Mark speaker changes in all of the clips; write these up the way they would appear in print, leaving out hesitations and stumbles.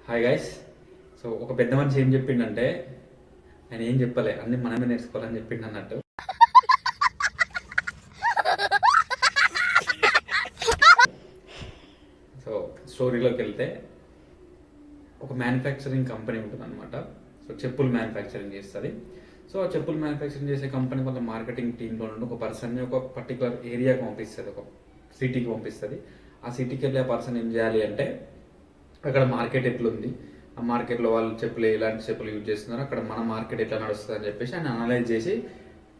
Speaker 1: Hi guys. So ఒక పెద్ద మనిషి ఏం చెప్పిండంటే, ఆయన ఏం చెప్పలే, అన్ని మనమే నేర్చుకోవాలని చెప్పిండు అన్నట్టు. సో స్టోరీలోకి వెళ్తే, ఒక మ్యానుఫ్యాక్చరింగ్ కంపెనీ ఉంటుంది అనమాట. సో చెప్పులు మ్యానుఫ్యాక్చరింగ్ చేస్తుంది. సో ఆ చెప్పులు మ్యానుఫ్యాక్చరింగ్ చేసే కంపెనీ వాళ్ళ మార్కెటింగ్ టీంలో నుండి ఒక పర్సన్ని ఒక పర్టికులర్ ఏరియాకి పంపిస్తుంది, ఒక సిటీకి పంపిస్తుంది. ఆ సిటీకి వెళ్ళి ఆ పర్సన్ ఏం చేయాలి అంటే, అక్కడ మార్కెట్ ఎట్లుంది, ఆ మార్కెట్లో వాళ్ళు చెప్పులు ఎలాంటి చెప్పులు యూజ్ చేస్తున్నారు, అక్కడ మన మార్కెట్ ఎట్లా నడుస్తుంది అని చెప్పేసి ఆయన అనలైజ్ చేసి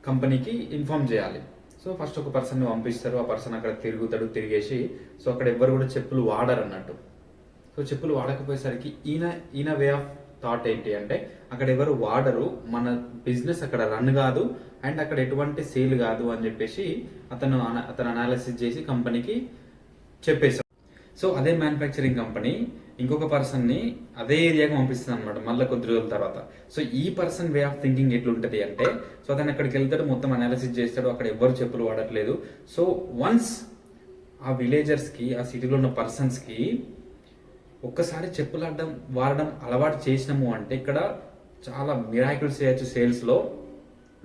Speaker 1: కంపెనీకి ఇన్ఫార్మ్ చేయాలి. సో ఫస్ట్ ఒక పర్సన్ని పంపిస్తారు. ఆ పర్సన్ అక్కడ తిరుగుతాడు, తిరిగేసి సో అక్కడ ఎవ్వరు కూడా చెప్పులు వాడరు అన్నట్టు. సో చెప్పులు వాడకపోయేసరికి ఈయన వే ఆఫ్ థాట్ ఏంటి అంటే, అక్కడ ఎవరు వాడరు, మన బిజినెస్ అక్కడ రన్ కాదు అండ్ అక్కడ ఎటువంటి సేల్ కాదు అని చెప్పేసి అతను అనాలిసిస్ చేసి కంపెనీకి చెప్పేశారు. సో అదే మ్యానుఫ్యాక్చరింగ్ కంపెనీ ఇంకొక పర్సన్ని అదే ఏరియాకి పంపిస్తుంది అనమాట మళ్ళీ కొద్ది రోజుల తర్వాత. సో ఈ పర్సన్ వే ఆఫ్ థింకింగ్ ఎట్లుంటుంది అంటే, సో అతను అక్కడికి వెళ్తాడు, మొత్తం అనాలిసిస్ చేస్తాడు, అక్కడ ఎవ్వరు చెప్పులు వాడట్లేదు. సో వన్స్ ఆ విలేజర్స్కి, ఆ సిటీలో ఉన్న పర్సన్స్కి ఒక్కసారి చెప్పులు వాడడం అలవాటు చేసినాము అంటే, ఇక్కడ చాలా మిరాకిల్స్ చేయొచ్చు, సేల్స్లో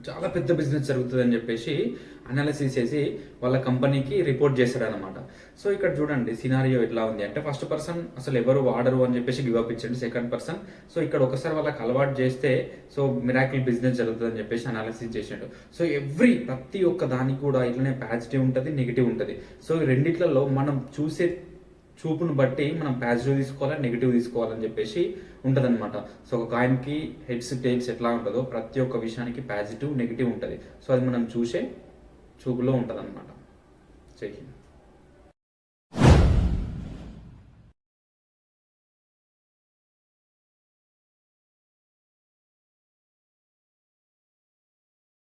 Speaker 1: చాలా పెద్ద బిజినెస్ జరుగుతుంది అని చెప్పేసి అనాలిసిస్ చేసి వాళ్ళ కంపెనీకి రిపోర్ట్ చేశాడు అనమాట. సో ఇక్కడ చూడండి సినారియో ఎట్లా ఉంది అంటే, ఫస్ట్ పర్సన్ అసలు ఎవరు వాడరు అని చెప్పేసి గివప్ ఇచ్చాడు. సెకండ్ పర్సన్ సో ఇక్కడ ఒకసారి వాళ్ళకి అలవాటు చేస్తే సో మిరాకిల్ బిజినెస్ జరుగుతుంది అని చెప్పేసి అనాలిసిస్ చేసాడు. సో ప్రతి ఒక్క దానికి కూడా ఇట్లనే పాజిటివ్ ఉంటుంది, నెగిటివ్ ఉంటుంది. సో ఈ రెండిట్లలో మనం చూసే చూపును బట్టి మనం పాజిటివ్ తీసుకోవాలా, నెగిటివ్ తీసుకోవాలని చెప్పేసి ఉంటుందన్నమాట. సో ఒక కాయిన్కి హెడ్స్ టైల్స్ ఎట్లా ఉంటుందో ప్రతి ఒక్క విషయానికి పాజిటివ్ నెగిటివ్ ఉంటుంది. సో అది మనం చూసే చూపులో ఉంటుంది అనమాట. జై హింద్.